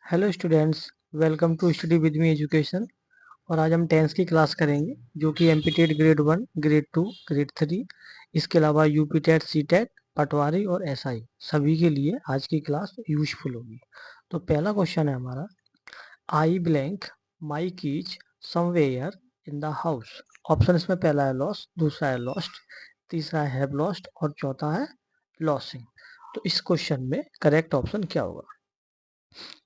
Hello students, welcome to study with me education. और आज हम टेंस की क्लास करेंगे जो कि एमपीटेट ग्रेड 1, ग्रेड 2, ग्रेड 3, इसके अलावा यूपी टेट, सी टेट, पटवारी और एसआई सभी के लिए आज की क्लास यूजफुल होगी। तो पहला क्वेश्चन है हमारा, आई blank my keys somewhere in the house. Option इसमें पहला है लॉस, दूसरा है लॉस्ट, तीसरा है हैव लॉस्ट और चौथा है लॉसिंग। तो इस क्वेश्चन में करेक्ट ऑप्शन क्या होगा?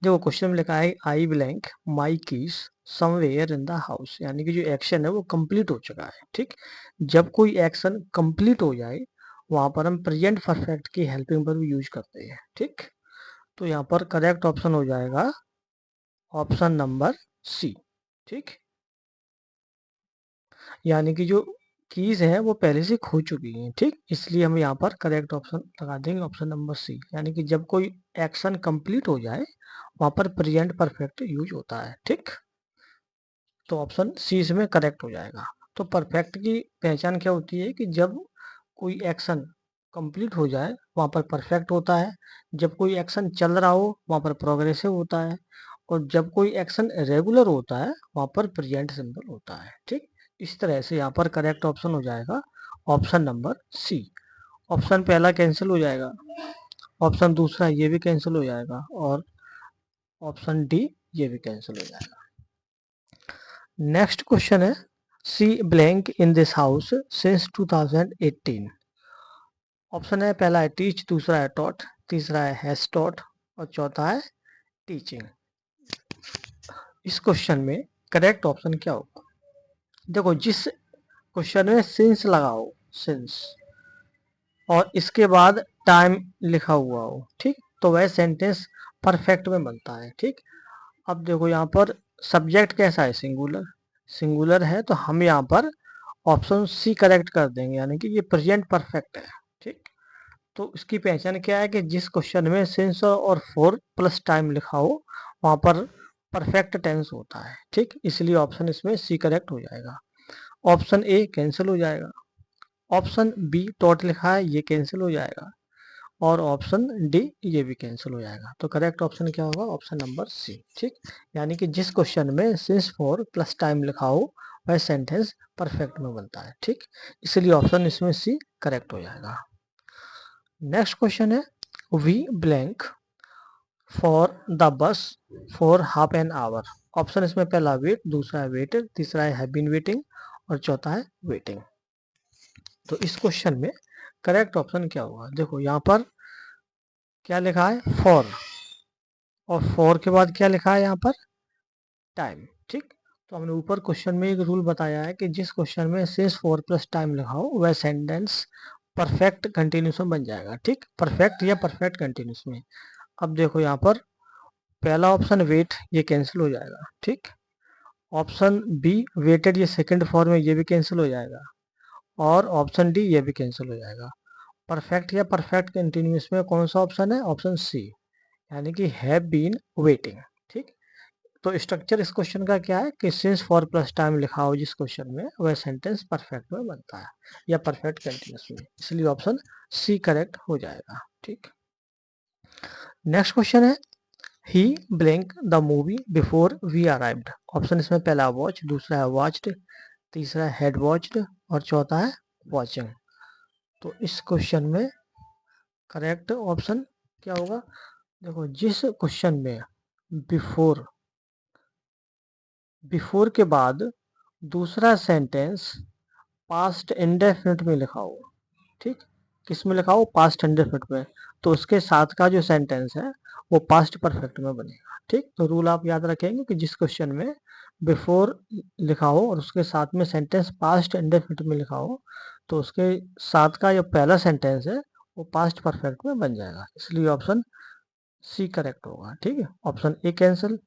देखो क्वेश्चन में लिखा है I blank my keys somewhere in the house, यानी कि जो एक्शन है वो कंप्लीट हो चुका है। ठीक, जब कोई एक्शन कंप्लीट हो जाए वहां पर हम प्रेजेंट परफेक्ट की हेल्पिंग पर भी यूज करते हैं। ठीक, तो यहाँ पर करेक्ट ऑप्शन हो जाएगा ऑप्शन नंबर सी। ठीक, यानी कि जो कीज है वो पहले से खो चुकी हैं। ठीक, इसलिए हम यहाँ पर करेक्ट ऑप्शन लगा देंगे ऑप्शन नंबर सी, यानी कि जब कोई एक्शन कंप्लीट हो जाए वहां पर प्रेजेंट परफेक्ट यूज होता है। ठीक, तो ऑप्शन सी इसमें करेक्ट हो जाएगा। तो परफेक्ट की पहचान क्या होती है कि जब कोई एक्शन कंप्लीट हो जाए वहां पर परफेक्ट होता है, जब कोई एक्शन चल रहा हो वहां पर प्रोग्रेसिव होता है, और जब कोई एक्शन रेगुलर होता है वहां पर प्रेजेंट सिंपल होता है। ठीक, इस तरह से यहाँ पर करेक्ट ऑप्शन हो जाएगा ऑप्शन नंबर सी। ऑप्शन पहला कैंसिल हो जाएगा, ऑप्शन दूसरा ये भी कैंसिल हो जाएगा, और ऑप्शन डी ये भी कैंसिल हो जाएगा। नेक्स्ट क्वेश्चन है, she blank in this house since 2018। Option है पहला है टीच, दूसरा है टॉट, तीसरा है हैज टॉट और चौथा है टीचिंग। इस क्वेश्चन में करेक्ट ऑप्शन क्या होगा? देखो जिस क्वेश्चन में सिंस लगा हो, सिंस, और इसके बाद टाइम लिखा हुआ हो, ठीक, तो वह सेंटेंस परफेक्ट में बनता है। ठीक, अब देखो यहाँ पर सब्जेक्ट कैसा है, सिंगुलर, सिंगुलर है, तो हम यहाँ पर ऑप्शन सी करेक्ट कर देंगे, यानी कि ये प्रेजेंट परफेक्ट है। ठीक, तो इसकी पहचान क्या है कि जिस क्वेश्चन में सिंस और फोर प्लस टाइम लिखा हो वहां पर परफेक्ट टेंस होता है। ठीक, इसलिए ऑप्शन इसमें सी करेक्ट हो जाएगा। ऑप्शन ए कैंसिल हो जाएगा, ऑप्शन बी टॉट लिखा है ये कैंसिल हो जाएगा, और ऑप्शन डी ये भी कैंसिल हो जाएगा। तो करेक्ट ऑप्शन क्या होगा? Option number C. ठीक, यानी कि जिस क्वेश्चन में सिंस फोर प्लस टाइम लिखा हो वह सेंटेंस परफेक्ट में बनता है। ठीक, इसलिए ऑप्शन इसमें सी करेक्ट हो जाएगा। नेक्स्ट क्वेश्चन है, we blank for the bus for half an hour. Option इसमें पहला वेट, दूसरा है वेटेड, तीसरा है हैव बीन वेटिंग और चौथा है वेटिंग। तो इस क्वेश्चन में करेक्ट ऑप्शन क्या होगा? देखो यहाँ पर क्या लिखा है, फॉर, और फॉर के बाद क्या लिखा है यहाँ पर, टाइम। ठीक, तो हमने ऊपर क्वेश्चन में एक रूल बताया है कि जिस क्वेश्चन में सिंस फोर प्लस टाइम लिखा हो वह सेंटेंस परफेक्ट कंटिन्यूस में बन जाएगा। ठीक, परफेक्ट या परफेक्ट कंटिन्यूस में। अब देखो यहाँ पर पहला ऑप्शन वेट ये कैंसिल हो जाएगा। ठीक, ऑप्शन बी वेटेड ये सेकंड फॉर्म में ये भी कैंसिल हो जाएगा, और ऑप्शन डी ये भी कैंसिल हो जाएगा। परफेक्ट या परफेक्ट कंटिन्यूस में कौन सा ऑप्शन है? ऑप्शन सी, यानी कि हैव बीन वेटिंग। ठीक, तो स्ट्रक्चर इस क्वेश्चन का क्या है कि सिंस फॉर प्लस टाइम लिखा हो जिस क्वेश्चन में वह सेंटेंस परफेक्ट में बनता है या परफेक्ट कंटिन्यूस में, इसलिए ऑप्शन सी करेक्ट हो जाएगा। ठीक, नेक्स्ट क्वेश्चन है, he blank the movie before we arrived. Option इसमें पहला वॉच, दूसरा है वॉच्ड, तीसरा है हेड वॉच्ड और चौथा है वॉचिंग। तो इस क्वेश्चन में करेक्ट ऑप्शन क्या होगा? देखो जिस क्वेश्चन में बिफोर, बिफोर के बाद दूसरा सेंटेंस पास्ट इंडेफिनिट में लिखा हो, ठीक, किस में लिखा हो? पास्ट इंडेफिनिट में, तो उसके साथ का जो सेंटेंस है वो पास्ट परफेक्ट में बनेगा। ठीक, तो रूल आप याद रखेंगे कि जिस क्वेश्चन में बिफोर लिखा हो और उसके साथ में सेंटेंस पास्ट इंडेफिनिट में लिखा हो तो उसके साथ का जो पहला सेंटेंस है वो पास्ट परफेक्ट में बन जाएगा, इसलिए ऑप्शन सी करेक्ट होगा। ठीक है, option A cancel,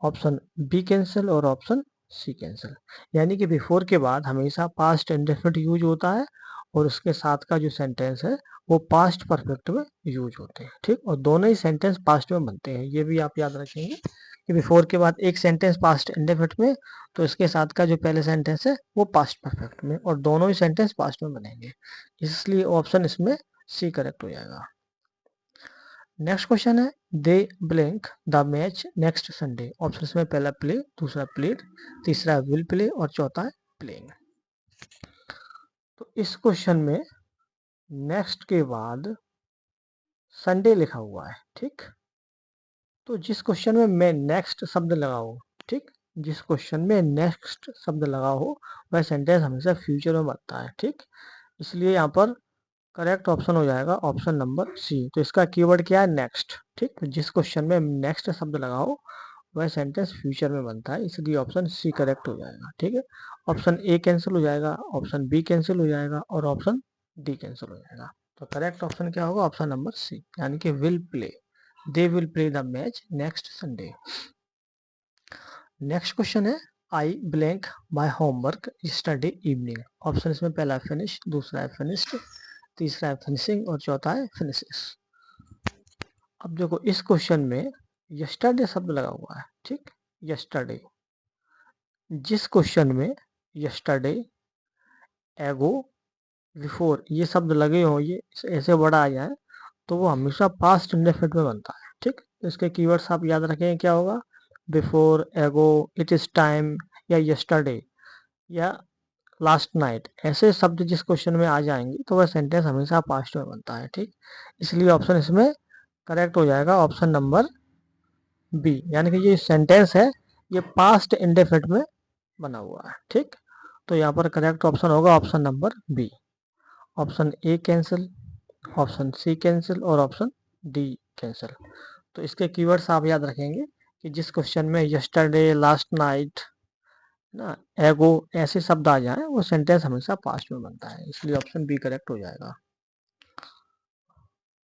option B cancel और ऑप्शन सी कैंसिल, यानी कि बिफोर के बाद हमेशा पास्ट इंडेफिनिट यूज होता है और उसके साथ का जो सेंटेंस है वो पास्ट परफेक्ट में यूज होते हैं। ठीक, और दोनों ही सेंटेंस पास्ट में बनते हैं, ये भी आप याद रखेंगे कि बिफोर के बाद एक सेंटेंस पास्ट इंडेफिनिट में तो इसके साथ का जो पहले सेंटेंस है वो पास्ट परफेक्ट में, और दोनों ही सेंटेंस पास्ट में बनेंगे, इसलिए ऑप्शन इसमें सी करेक्ट हो जाएगा। नेक्स्ट क्वेश्चन है they blank the match next Sunday. Option में पहला प्ले, दूसरा प्लेड, तीसरा विल प्ले और चौथा है प्लेइंग। तो इस क्वेश्चन में नेक्स्ट के बाद संडे लिखा हुआ है, ठीक। तो जिस क्वेश्चन में मैं नेक्स्ट शब्द लगाओ, ठीक, जिस क्वेश्चन में नेक्स्ट शब्द लगा हो वह सेंटेंस हमेशा फ्यूचर में बनता है, ठीक। इसलिए यहाँ पर करेक्ट ऑप्शन हो जाएगा ऑप्शन नंबर सी। तो इसका कीवर्ड क्या है, नेक्स्ट, ठीक। तो जिस क्वेश्चन में नेक्स्ट शब्द लगाओ वह सेंटेंस फ्यूचर में बनता है, इसलिए ऑप्शन सी करेक्ट हो जाएगा, ठीक है। ऑप्शन ए कैंसिल हो जाएगा, ऑप्शन बी कैंसिल हो जाएगा और ऑप्शन डी कैंसिल हो जाएगा। तो करेक्ट ऑप्शन क्या होगा, ऑप्शन नंबर सी, यानी कि will play, they will play the match next Sunday. Next question है I blank my homework yesterday evening. Option इसमें पहला है फिनिश, दूसरा है फिनिश्ड, तीसरा है फिनिशिंग और चौथा है फिनिशेस। अब देखो इस क्वेश्चन में यस्टरडे शब्द लगा हुआ है, ठीक। यस्टरडे, जिस क्वेश्चन में यस्टरडे, एगो, बिफोर ये शब्द लगे हो, ये ऐसे वर्ड आ जाए तो वो हमेशा पास्ट इंडेफिनिट में बनता है, ठीक। तो इसके कीवर्ड्स आप याद रखें, क्या होगा, बिफोर, एगो, इट इज टाइम या यस्टरडे या लास्ट नाइट। ऐसे शब्द जिस क्वेश्चन में आ जाएंगे तो वह सेंटेंस हमेशा पास्ट में बनता है, ठीक। इसलिए ऑप्शन इसमें करेक्ट हो जाएगा ऑप्शन नंबर बी, यानी कि ये सेंटेंस है ये पास्ट इंडेफिनिट में बना हुआ है, ठीक। तो यहाँ पर करेक्ट ऑप्शन होगा option number B. Option A cancel, option C cancel और ऑप्शन डी कैंसिल। तो इसके कीवर्ड्स आप याद रखेंगे कि जिस क्वेश्चन में यस्टरडे, लास्ट नाइट ना, एगो ऐसे शब्द आ जाए वो सेंटेंस हमेशा पास्ट में बनता है, इसलिए ऑप्शन बी करेक्ट हो जाएगा।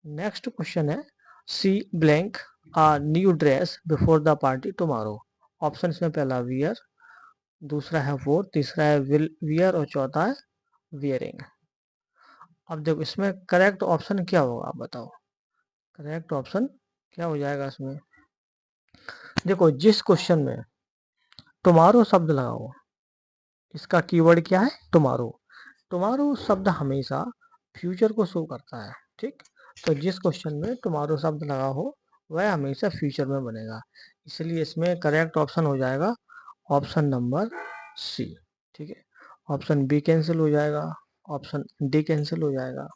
नेक्स्ट क्वेश्चन है she blank a new dress before the party tomorrow. Option में पहला वियर, दूसरा है वोर, तीसरा है विल वियर और चौथा है वियरिंग। अब देखो इसमें करेक्ट ऑप्शन क्या होगा, आप बताओ, करेक्ट ऑप्शन क्या हो जाएगा इसमें। देखो जिस क्वेश्चन में टुमारो शब्द लगा हुआ, इसका कीवर्ड क्या है, टुमारो। टुमारो शब्द हमेशा फ्यूचर को शो करता है, ठीक। तो जिस क्वेश्चन में टुमारो शब्द लगा हो वह हमेशा फ्यूचर में बनेगा, इसलिए इसमें करेक्ट ऑप्शन हो जाएगा ऑप्शन नंबर सी, ठीक है। ऑप्शन बी कैंसिल हो जाएगा, ऑप्शन डी कैंसिल हो जाएगा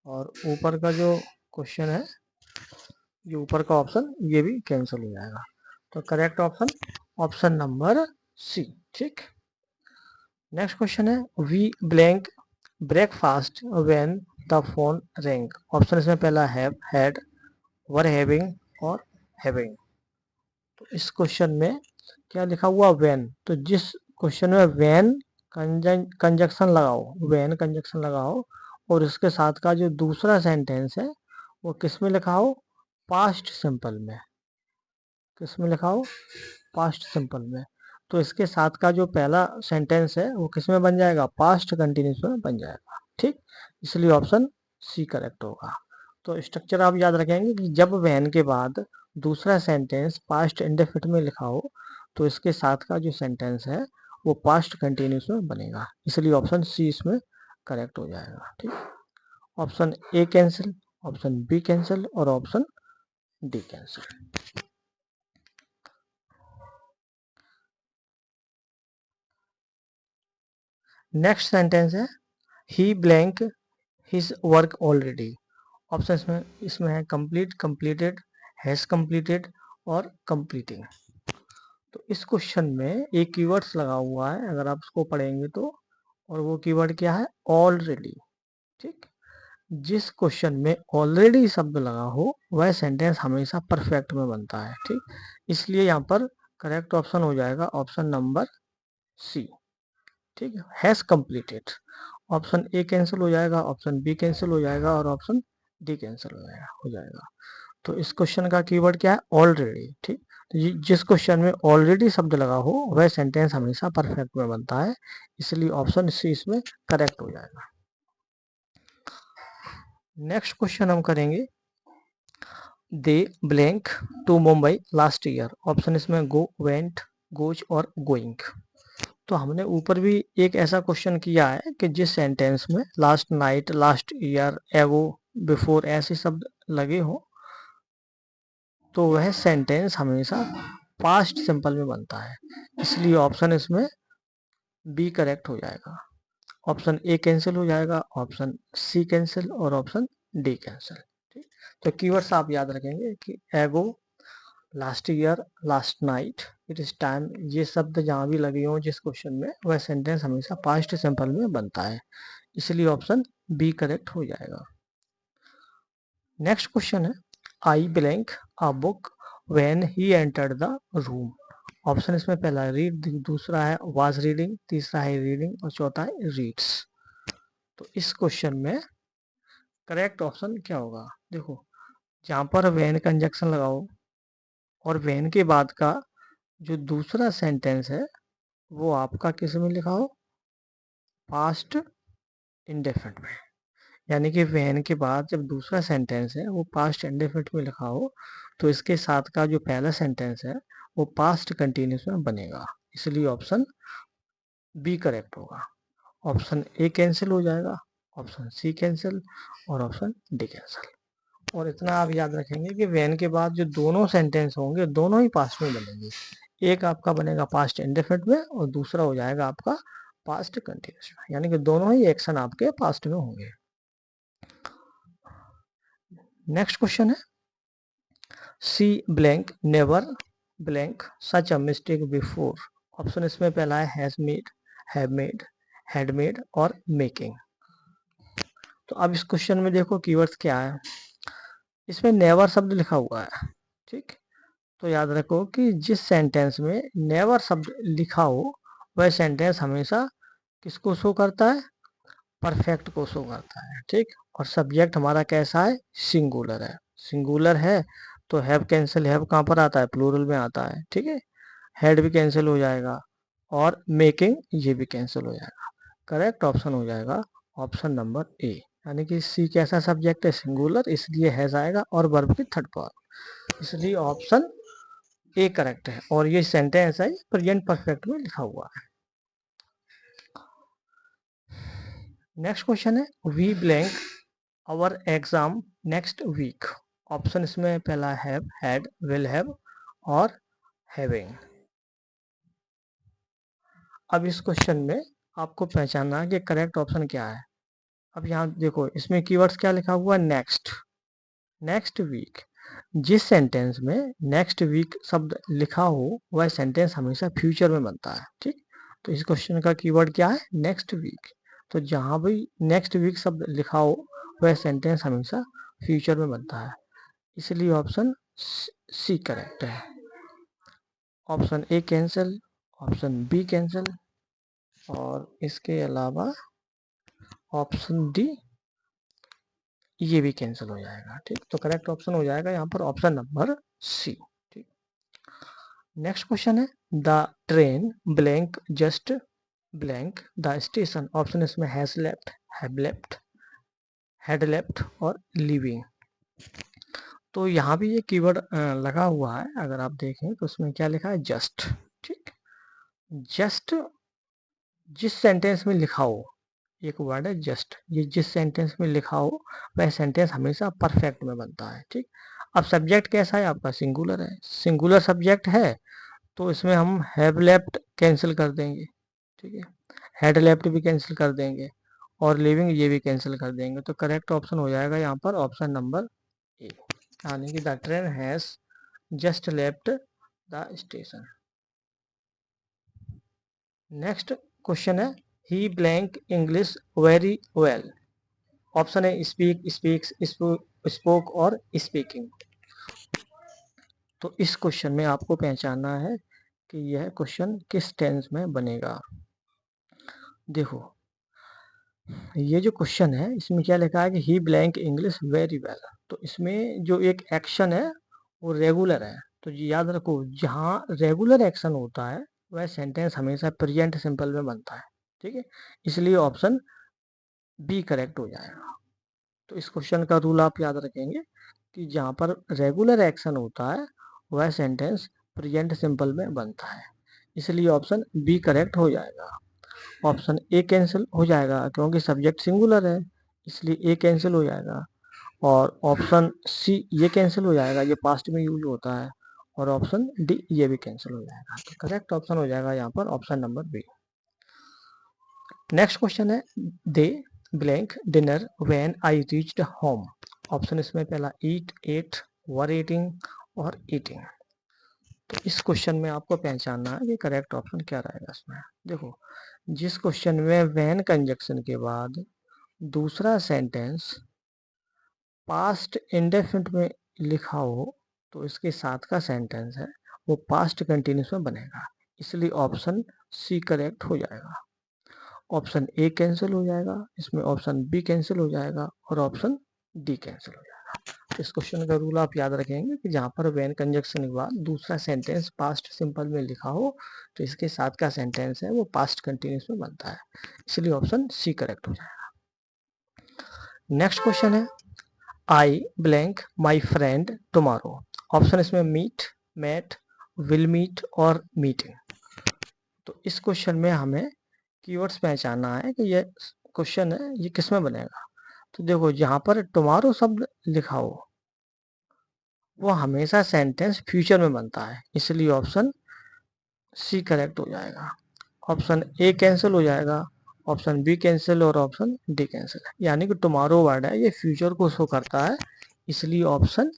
और ऊपर का जो क्वेश्चन है, ये ऊपर का ऑप्शन ये भी कैंसिल हो जाएगा। तो correct option option number C, ठीक। नेक्स्ट क्वेश्चन है we blank breakfast when the phone ring. Option इसमें पहला हैव, हैड, वर हैविंग और हैविंग। तो इस क्वेश्चन में क्या लिखा हुआ, व्हेन। तो जिस क्वेश्चन में व्हेन कंजक्शन लगाओ, व्हेन कंजक्शन लगाओ और इसके साथ का जो दूसरा सेंटेंस है वो किस में लिखा हो, पास्ट सिंपल में। किस में लिखा हो, पास्ट सिंपल में। तो इसके साथ का जो पहला सेंटेंस है वो किस में बन जाएगा, पास्ट कंटिन्यूस में बन जाएगा, ठीक। इसलिए ऑप्शन सी करेक्ट होगा। तो स्ट्रक्चर आप याद रखेंगे कि जब वैन के बाद दूसरा सेंटेंस पास्ट इंडेफिनिट में लिखा हो तो इसके साथ का जो सेंटेंस है वो पास्ट कंटिन्यूस में बनेगा, इसलिए ऑप्शन सी इसमें करेक्ट हो जाएगा, ठीक। Option A cancel, option B cancel और option D cancel. Next sentence है he blank his work already. Option में इसमें है कंप्लीट, कंप्लीटेड, हैज कंप्लीटेड और कंप्लीटिंग। तो इस क्वेश्चन में एक कीवर्ड्स लगा हुआ है, अगर आप उसको पढ़ेंगे तो, और वो कीवर्ड क्या है, ऑलरेडी, ठीक। जिस क्वेश्चन में ऑलरेडी शब्द लगा हो वह सेंटेंस हमेशा परफेक्ट में बनता है, ठीक। इसलिए यहाँ पर करेक्ट ऑप्शन हो जाएगा ऑप्शन नंबर सी, ठीक है, has completed. Option A cancel हो जाएगा, ऑप्शन बी कैंसिल हो जाएगा और ऑप्शन डी कैंसिल हो जाएगा। तो इस क्वेश्चन का कीवर्ड क्या है, ऑलरेडी, ठीक। तो जिस क्वेश्चन में ऑलरेडी शब्द लगा हो वह सेंटेंस हमेशा परफेक्ट में बनता है, इसलिए ऑप्शन सी इसमें करेक्ट हो जाएगा। नेक्स्ट क्वेश्चन हम करेंगे they blank to Mumbai last year. Option इसमें गो, वेंट, गोज और गोइंग। तो हमने ऊपर भी एक ऐसा क्वेश्चन किया है कि जिस सेंटेंस में लास्ट नाइट, लास्ट ईयर, एगो, बिफोर ऐसे शब्द लगे हो तो वह सेंटेंस हमेशा पास्ट सिंपल में बनता है, इसलिए ऑप्शन इसमें बी करेक्ट हो जाएगा। ऑप्शन ए कैंसिल हो जाएगा, ऑप्शन सी कैंसिल और ऑप्शन डी कैंसिल। ठीक, तो कीवर्ड्स आप याद रखेंगे कि एगो, last year, last night, it is time, ये शब्द जहाँ भी लगे हों जिस क्वेश्चन में, वह सेंटेंस हमेशा पास्ट सिंपल में बनता है, इसलिए ऑप्शन बी करेक्ट हो जाएगा। नेक्स्ट क्वेश्चन है, I blank a book when he entered the room. Option इसमें पहला है रीड, दूसरा है वाज रीडिंग, तीसरा है रीडिंग और चौथा है रीड्स। तो इस क्वेश्चन में करेक्ट ऑप्शन क्या होगा? देखो, जहाँ पर व्हेन कंजक्शन लगाओ और व्हेन के बाद का जो दूसरा सेंटेंस है वो आपका किस में लिखा हो? पास्ट इंडेफिनिट में। यानी कि व्हेन के बाद जब दूसरा सेंटेंस है वो पास्ट इंडेफिनिट में लिखा हो, तो इसके साथ का जो पहला सेंटेंस है वो पास्ट कंटिन्यूस में बनेगा, इसलिए ऑप्शन बी करेक्ट होगा। ऑप्शन ए कैंसिल हो जाएगा, ऑप्शन सी कैंसिल और ऑप्शन डी कैंसिल। और इतना आप याद रखेंगे कि व्हेन के बाद जो दोनों सेंटेंस होंगे दोनों ही पास्ट में बनेंगे। एक आपका बनेगा पास्ट इंडेफिनिट में और दूसरा हो जाएगा आपका पास्ट कंटिन्यूस में, यानी कि दोनों ही एक्शन आपके पास्ट में होंगे। नेक्स्ट क्वेश्चन है, she blank never blank such a mistake before. Option इसमें पहला है has made, have made, had made और मेकिंग। तो अब इस क्वेश्चन में देखो कीवर्ड्स क्या है। इसमें नेवर शब्द लिखा हुआ है, ठीक, तो याद रखो कि जिस सेंटेंस में नेवर शब्द लिखा हो वह सेंटेंस हमेशा किसको शो करता है? परफेक्ट को शो करता है, ठीक। और सब्जेक्ट हमारा कैसा है? सिंगुलर है। सिंगुलर है तो हैव कैंसिल, हैव कहाँ पर आता है? प्लूरल में आता है, ठीक है। हैड भी कैंसिल हो जाएगा और मेकिंग ये भी कैंसिल हो जाएगा। करेक्ट ऑप्शन हो जाएगा ऑप्शन नंबर ए, यानी कि सी कैसा सब्जेक्ट है? सिंगुलर, इसलिए हैज आएगा और वर्ब की थर्ड फॉर्म, इसलिए ऑप्शन ए करेक्ट है। और ये सेंटेंस है प्रेजेंट परफेक्ट में लिखा हुआ है। नेक्स्ट क्वेश्चन है, we blank our exam next week. Option इसमें पहला हैव, हैड, विल हैव और हैविंग। अब इस क्वेश्चन में आपको पहचानना है कि करेक्ट ऑप्शन क्या है। अब यहाँ देखो इसमें कीवर्ड्स क्या लिखा हुआ है? Next, next week. जिस सेंटेंस में नेक्स्ट वीक शब्द लिखा हो वह सेंटेंस हमेशा फ्यूचर में बनता है, ठीक। तो इस क्वेश्चन का कीवर्ड क्या है? Next week. तो जहाँ भी नेक्स्ट वीक शब्द लिखा हो वह सेंटेंस हमेशा फ्यूचर में बनता है, इसलिए ऑप्शन सी करेक्ट है। Option A cancel, option B cancel और इसके अलावा ऑप्शन डी ये भी कैंसिल हो जाएगा, ठीक। तो करेक्ट ऑप्शन हो जाएगा यहाँ पर ऑप्शन नंबर सी, ठीक। नेक्स्ट क्वेश्चन है, the train blank just blank the station. Option इसमें has left, have left, had left और लीविंग। तो यहाँ भी ये कीवर्ड लगा हुआ है, अगर आप देखें तो उसमें क्या लिखा है? जस्ट, ठीक। जस्ट जिस सेंटेंस में लिखा हो, एक वर्ड है जस्ट, ये जिस सेंटेंस में लिखा हो वह सेंटेंस हमेशा परफेक्ट में बनता है, ठीक। अब सब्जेक्ट कैसा है आपका? सिंगुलर है। सिंगुलर सब्जेक्ट है तो इसमें हम हैव लेफ्ट कैंसिल कर देंगे, ठीक है। हैड लेफ्ट भी कैंसिल कर देंगे और लिविंग ये भी कैंसिल कर देंगे। तो करेक्ट ऑप्शन हो जाएगा यहाँ पर ऑप्शन नंबर ए, यानी कि the train has just left the station. Next question है, he blank English very well. Option है स्पीक, स्पीक्स, स्पोक और स्पीकिंग। तो इस क्वेश्चन में आपको पहचानना है कि यह क्वेश्चन किस टेंस में बनेगा। देखो ये जो क्वेश्चन है इसमें क्या लिखा है कि ही ब्लैंक इंग्लिश वेरी वेल। तो इसमें जो एक एक्शन है वो रेगुलर है। तो याद रखो जहाँ रेगुलर एक्शन होता है वह सेंटेंस हमेशा प्रेजेंट सिंपल में बनता है, ठीक है। इसलिए ऑप्शन बी करेक्ट हो जाएगा। तो इस क्वेश्चन का रूल आप याद रखेंगे कि जहाँ पर रेगुलर एक्शन होता है वह सेंटेंस प्रेजेंट सिंपल में बनता है, इसलिए ऑप्शन बी करेक्ट हो जाएगा। ऑप्शन ए कैंसिल हो जाएगा क्योंकि सब्जेक्ट सिंगुलर है, इसलिए ए कैंसिल हो जाएगा। और ऑप्शन सी ये कैंसिल हो जाएगा, ये पास्ट में यूज होता है, और ऑप्शन डी ये भी कैंसिल हो जाएगा। तो करेक्ट ऑप्शन हो जाएगा यहाँ पर option number B. Next question है, they blank dinner when I reached home. Option इसमें पहला ईट, एट, वर ईटिंग और ईटिंग। तो इस क्वेश्चन में आपको पहचानना है कि करेक्ट ऑप्शन क्या रहेगा इसमें। देखो, जिस क्वेश्चन में व्हेन कंजक्शन के बाद दूसरा सेंटेंस पास्ट इंडेफिनिट में लिखा हो, तो इसके साथ का सेंटेंस है वो पास्ट कंटिन्यूस में बनेगा, इसलिए ऑप्शन सी करेक्ट हो जाएगा। ऑप्शन ए कैंसिल हो जाएगा, इसमें ऑप्शन बी कैंसिल हो जाएगा और ऑप्शन डी कैंसिल हो जाएगा। इस क्वेश्चन का रूल आप याद रखेंगे कि जहाँ पर व्हेन कंजक्शन के बाद दूसरा सेंटेंस पास्ट सिंपल में लिखा हो, तो इसके साथ का सेंटेंस है वो पास्ट कंटिन्यूस में बनता है, इसलिए ऑप्शन सी करेक्ट हो जाएगा। नेक्स्ट क्वेश्चन है, I blank my friend tomorrow. Option इसमें मीट, मेट, विल मीट और मीटिंग। तो इस क्वेश्चन में हमें कीवर्ड्स पहचानना है कि ये क्वेश्चन है ये किस में बनेगा। तो देखो, जहां पर टुमारो शब्द लिखा हो वो हमेशा सेंटेंस फ्यूचर में बनता है, इसलिए ऑप्शन सी करेक्ट हो जाएगा। ऑप्शन ए कैंसिल हो जाएगा, ऑप्शन बी कैंसिल और ऑप्शन डी कैंसिल। यानी कि टुमारो वर्ड है ये फ्यूचर को शो करता है, इसलिए ऑप्शन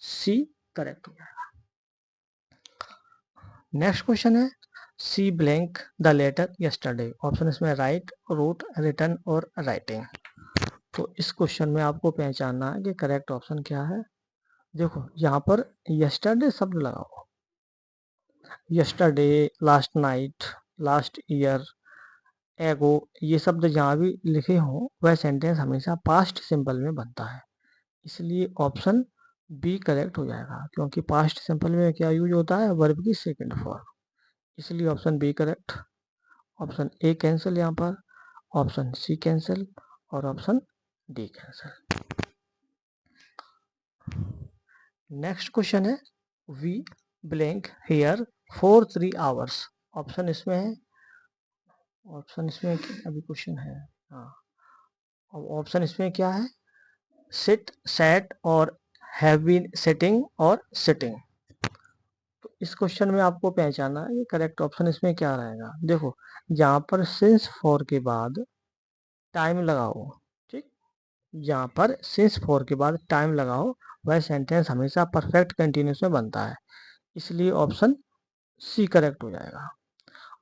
सी करेक्ट हो जाएगा। नेक्स्ट क्वेश्चन है, she blank the letter yesterday. Option इसमें राइट, रोट, रिटन और राइटिंग। तो इस क्वेश्चन में आपको पहचानना है कि करेक्ट ऑप्शन क्या है। देखो, यहाँ पर यस्टरडे शब्द लगाओ, yesterday, last night, last year, एगो, ये शब्द जहाँ भी लिखे हों वह सेंटेंस हमेशा पास्ट सिंपल में बनता है, इसलिए ऑप्शन बी करेक्ट हो जाएगा। क्योंकि पास्ट सिंपल में क्या यूज होता है, वर्ब की सेकंड फॉर्म, इसलिए option B correct. Option A cancel यहाँ पर, ऑप्शन सी कैंसिल और option D cancel. Next question है, we blank here for 3 hours. Option इसमें है, ऑप्शन इसमें अभी क्वेश्चन है, हाँ, ऑप्शन इसमें क्या है, सिट, सैट और हैव बीन सिटिंग और सिटिंग। तो इस क्वेश्चन में आपको पहचानना है कि करेक्ट ऑप्शन इसमें क्या रहेगा। देखो, जहां पर सिंस फॉर के बाद टाइम लगाओ, ठीक, जहां पर सिंस फॉर के बाद टाइम लगाओ वह सेंटेंस हमेशा परफेक्ट कंटिन्यूस में बनता है, इसलिए ऑप्शन सी करेक्ट हो जाएगा।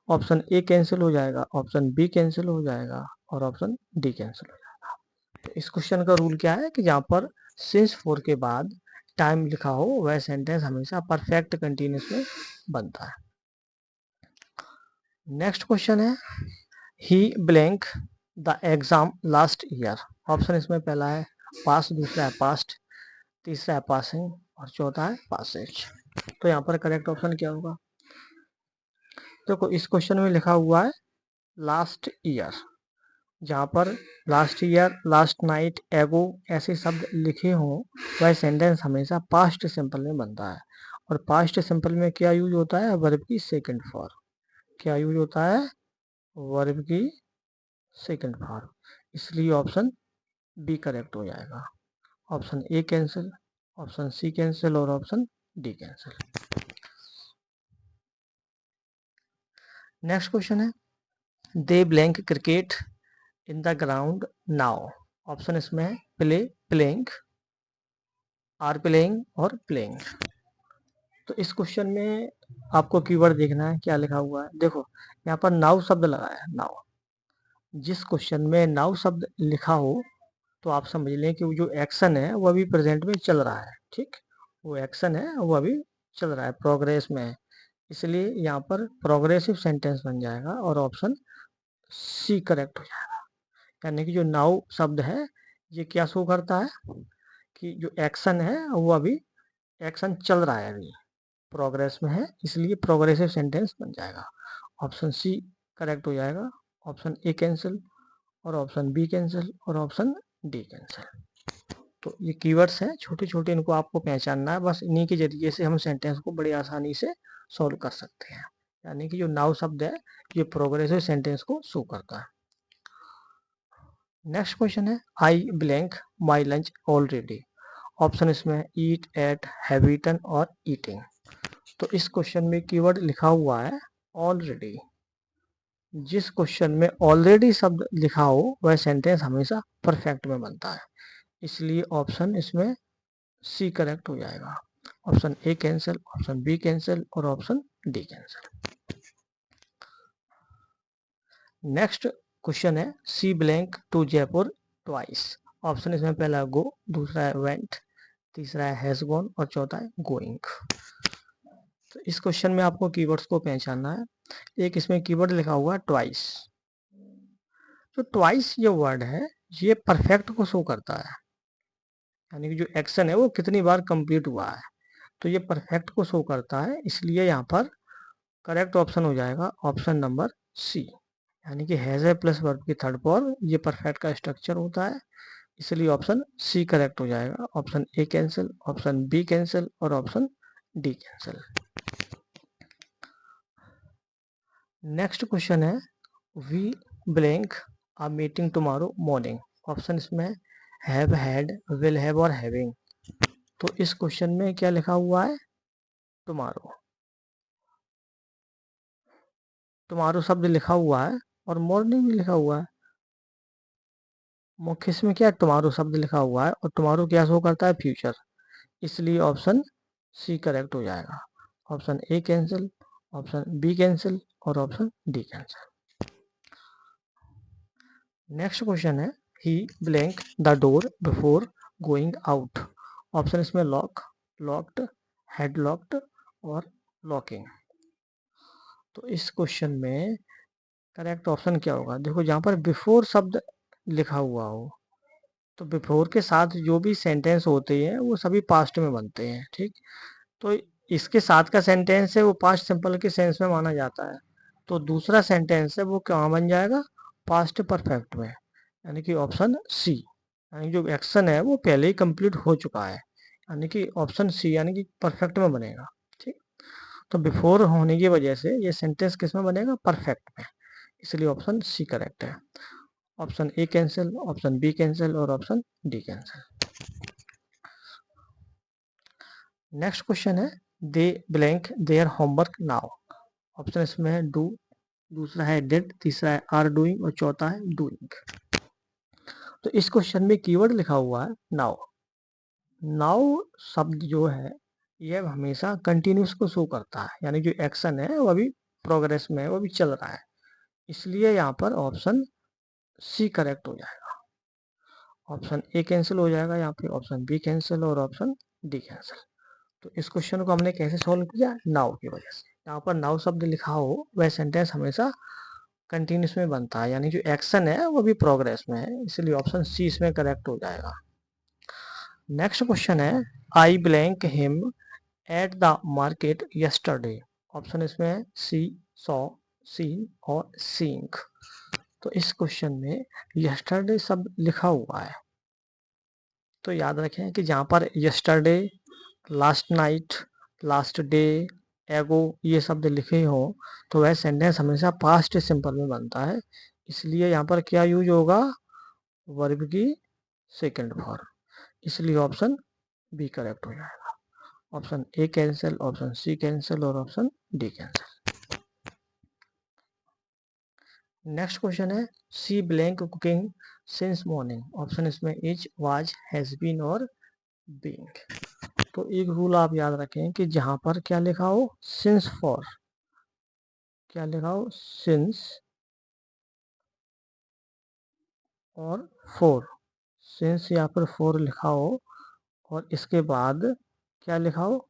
ऑप्शन ए कैंसिल हो जाएगा, ऑप्शन बी कैंसिल हो जाएगा और ऑप्शन डी कैंसिल हो जाएगा। तो इस क्वेश्चन का रूल क्या है कि जहां पर सिंस फॉर के बाद टाइम लिखा हो वह सेंटेंस हमेशा परफेक्ट कंटिन्यूस में बनता है। नेक्स्ट क्वेश्चन है, he blank the exam last year. Option इसमें पहला है पास, दूसरा है पास्ट, तीसरा है पासिंग और चौथा है पासेज। तो यहाँ पर करेक्ट ऑप्शन क्या होगा। देखो, इस क्वेश्चन में लिखा हुआ है लास्ट ईयर, जहाँ पर लास्ट ईयर, लास्ट नाइट, एगो ऐसे शब्द लिखे हों वह सेंटेंस हमेशा पास्ट सिंपल में बनता है, और पास्ट सिंपल में क्या यूज होता है, वर्ब की सेकंड फॉर्म। क्या यूज होता है, वर्ब की सेकंड फॉर्म, इसलिए ऑप्शन बी करेक्ट हो जाएगा। Option A cancel, option C cancel और option D cancel. Next question है, they blank cricket in the ground now. Option इसमें है प्ले, प्लेइंग, आर प्लेइंग और प्लेइंग। तो इस क्वेश्चन में आपको कीवर्ड देखना है क्या लिखा हुआ है। देखो, यहाँ पर नाउ शब्द लगा है, नाउ। जिस क्वेश्चन में नाउ शब्द लिखा हो तो आप समझ लें कि वो जो एक्शन है वो अभी प्रेजेंट में चल रहा है, ठीक, वो एक्शन है वो अभी चल रहा है, प्रोग्रेस में है, इसलिए यहाँ पर प्रोग्रेसिव सेंटेंस बन जाएगा और ऑप्शन सी करेक्ट हो जाएगा। यानी कि जो नाउ शब्द है ये क्या शो करता है कि जो एक्शन है वो अभी एक्शन चल रहा है, अभी प्रोग्रेस में है, इसलिए प्रोग्रेसिव सेंटेंस बन जाएगा। ऑप्शन सी करेक्ट हो जाएगा। ऑप्शन ए कैंसिल और ऑप्शन बी कैंसिल और ऑप्शन डी कैंसिल। तो ये कीवर्ड्स हैं छोटे छोटे, इनको आपको पहचानना है, बस इन्हीं के जरिए से हम सेंटेंस को बड़ी आसानी से सॉल्व कर सकते हैं। यानी कि जो नाउ शब्द है ये प्रोग्रेसिव सेंटेंस को शो करता है। नेक्स्ट क्वेश्चन है, I blank my lunch already. Option इसमें ईट, एट, हैव ईटन और ईटिंग। तो इस क्वेश्चन में कीवर्ड लिखा हुआ है ऑलरेडी। जिस क्वेश्चन में ऑलरेडी शब्द लिखा हो वह सेंटेंस हमेशा परफेक्ट में बनता है, इसलिए ऑप्शन इसमें सी करेक्ट हो जाएगा। Option A cancel, option B cancel और option D cancel. Next question है she blank to Jaipur twice. Option इसमें पहला गो, दूसरा है वेंट, तीसरा है हैज गॉन और चौथा है गोइंग। तो इस क्वेश्चन में आपको कीवर्ड्स को पहचानना है। एक इसमें कीवर्ड लिखा हुआ है ट्वाइस। तो ट्वाइस ये वर्ड है, ये परफेक्ट को शो करता है, यानी कि जो एक्शन है वो कितनी बार कंप्लीट हुआ है, तो ये परफेक्ट को शो करता है, इसलिए यहाँ पर करेक्ट ऑप्शन हो जाएगा ऑप्शन नंबर सी, यानी कि हैज है प्लस वर्ब की थर्ड फॉर्म, ये परफेक्ट का स्ट्रक्चर होता है, इसलिए ऑप्शन सी करेक्ट हो जाएगा। Option A cancel, option B cancel और option D cancel. Next question है we blank a meeting tomorrow morning. Option इसमें हैव, हैड, विल हैव और हैविंग। तो इस क्वेश्चन में क्या लिखा हुआ है टुमारो। टुमारो शब्द लिखा हुआ है और मॉर्निंग भी लिखा हुआ है। मुख्य इसमें क्या है, टुमारो शब्द लिखा हुआ है और टुमारो क्या शो करता है, फ्यूचर, इसलिए ऑप्शन सी करेक्ट हो जाएगा। Option A cancel, option B cancel और option D cancel. Next question है he blank the door before going out. Option इसमें लॉक, लॉक्ड, हेड लॉक्ड और लॉकिंग। तो इस क्वेश्चन में करेक्ट ऑप्शन क्या होगा, देखो जहाँ पर बिफोर शब्द लिखा हुआ हो तो बिफोर के साथ जो भी सेंटेंस होते हैं वो सभी पास्ट में बनते हैं, ठीक। तो इसके साथ का सेंटेंस है वो पास्ट सिंपल के सेंस में माना जाता है, तो दूसरा सेंटेंस है वो कहाँ बन जाएगा, पास्ट परफेक्ट में, यानी कि ऑप्शन सी, यानी जो एक्शन है वो पहले ही कंप्लीट हो चुका है, यानी कि ऑप्शन सी यानी कि परफेक्ट में बनेगा, ठीक। तो बिफोर होने की वजह से ये सेंटेंस किस में बनेगा, परफेक्ट में, इसलिए ऑप्शन सी करेक्ट है। Option A cancel, option B cancel और option D cancel. Next question है they blank their homework now. Option इसमें है डू, दूसरा है डिड, तीसरा है आर डूइंग और चौथा है डूइंग। तो इस क्वेश्चन में कीवर्ड लिखा हुआ है नाउ। नाउ शब्द जो है यह हमेशा कंटिन्यूस को शो करता है, यानी जो एक्शन है वो अभी प्रोग्रेस में है, वो अभी चल रहा है, इसलिए यहाँ पर ऑप्शन सी करेक्ट हो जाएगा। ऑप्शन ए कैंसिल हो जाएगा यहाँ पे, ऑप्शन बी कैंसिल और ऑप्शन डी कैंसिल। तो इस क्वेश्चन को हमने कैसे सॉल्व किया, नाउ की वजह से। यहाँ पर नाउ शब्द लिखा हो वह सेंटेंस हमेशा कंटिन्यूस में बनता है, यानी जो एक्शन है वो भी प्रोग्रेस में है, इसलिए ऑप्शन सी इसमें करेक्ट हो जाएगा। नेक्स्ट क्वेश्चन है I blank him at the market yesterday. Option इसमें सी, सॉ, सीन और सीइंग। तो इस क्वेश्चन में यस्टरडे शब्द लिखा हुआ है, तो याद रखें कि जहाँ पर yesterday, last night, last day, एगो ये शब्द लिखे हो तो वह सेंटेंस हमेशा पास्ट सिंपल में बनता है, इसलिए यहाँ पर क्या यूज होगा, वर्ब की सेकंड फॉर्म, इसलिए ऑप्शन बी करेक्ट हो जाएगा। Option A cancel, option C cancel और option D cancel. Next question है she blank cooking since morning. Option इसमें इज, वाज, हैज बीन और बीइंग। तो एक रूल आप याद रखें कि जहां पर क्या लिखा हो सिंस फॉर, क्या लिखा हो सिंस और फोर, सिंस या फिर फोर लिखा हो और इसके बाद क्या लिखा हो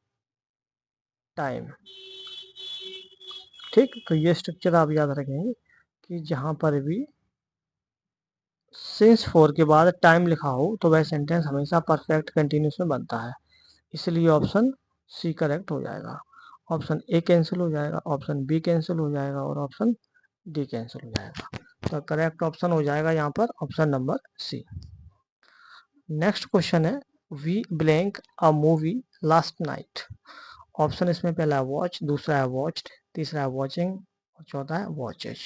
टाइम, ठीक। तो ये स्ट्रक्चर आप याद रखेंगे कि जहां पर भी सिंस फोर के बाद टाइम लिखा हो तो वह सेंटेंस हमेशा परफेक्ट कंटिन्यूस में बनता है, इसलिए ऑप्शन सी करेक्ट हो जाएगा। ऑप्शन ए कैंसिल हो जाएगा, ऑप्शन बी कैंसिल हो जाएगा और ऑप्शन डी कैंसिल हो जाएगा। तो करेक्ट ऑप्शन हो जाएगा यहाँ पर option number C. Next question है we blank a movie last night. Option इसमें पहला है वॉच, दूसरा है वॉच्ड, तीसरा है वॉचिंग और चौथा है वॉचेज।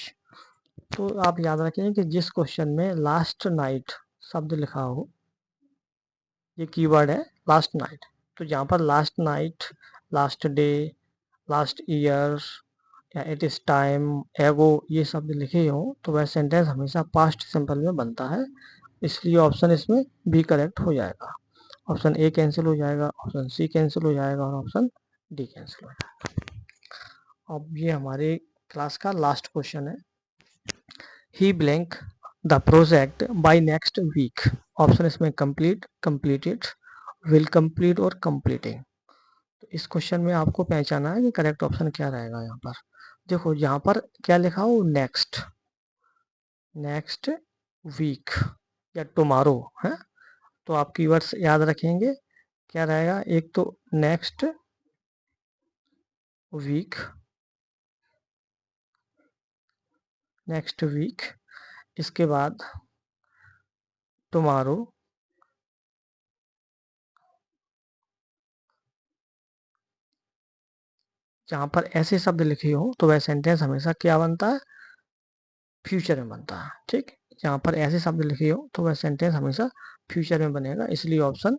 तो आप याद रखें कि जिस क्वेश्चन में लास्ट नाइट शब्द लिखा हो ये कीवर्ड है लास्ट नाइट। तो जहाँ पर last night, last day, last year या इट इज टाइम, एगो, ये शब्द लिखे हो तो वह सेंटेंस हमेशा पास्ट सिंपल में बनता है, इसलिए ऑप्शन इसमें बी करेक्ट हो जाएगा। ऑप्शन ए कैंसिल हो जाएगा, ऑप्शन सी कैंसिल हो जाएगा और ऑप्शन डी कैंसिल हो जाएगा। अब ये हमारे क्लास का लास्ट क्वेश्चन है। He blank the project by next week. Option इसमें कंप्लीट, कंप्लीटेड, विल कंप्लीट और कंप्लीटिंग। तो इस क्वेश्चन में आपको पहचाना है कि करेक्ट ऑप्शन क्या रहेगा। यहाँ पर देखो, यहाँ पर क्या लिखा हो, नेक्स्ट, नेक्स्ट वीक या टुमारो है। तो आप कीवर्ड्स याद रखेंगे, क्या रहेगा, एक तो नेक्स्ट वीक, नेक्स्ट वीक, इसके बाद टुमारो, जहाँ पर ऐसे शब्द लिखे हो तो वह सेंटेंस हमेशा क्या बनता है, फ्यूचर में बनता है। ठीक, जहाँ पर ऐसे शब्द लिखे हो तो वह सेंटेंस हमेशा फ्यूचर में बनेगा, इसलिए ऑप्शन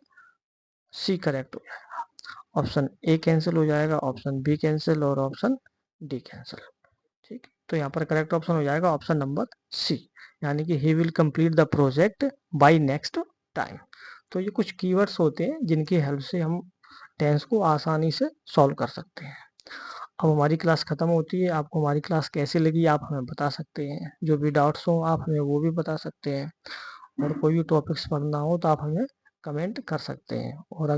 सी करेक्ट हो जाएगा। ऑप्शन ए कैंसिल हो जाएगा, ऑप्शन बी कैंसिल और ऑप्शन डी कैंसिल। ठीक, तो यहाँ पर करेक्ट ऑप्शन हो जाएगा ऑप्शन नंबर सी, यानी कि he will complete the project by next time. तो ये कुछ कीवर्ड्स होते हैं जिनकी हेल्प से हम टेंस को आसानी से सॉल्व कर सकते हैं। अब हमारी क्लास ख़त्म होती है। आपको हमारी क्लास कैसी लगी आप हमें बता सकते हैं, जो भी डाउट्स हो आप हमें वो भी बता सकते हैं, और कोई भी टॉपिक्स पढ़ना हो तो आप हमें कमेंट कर सकते हैं। और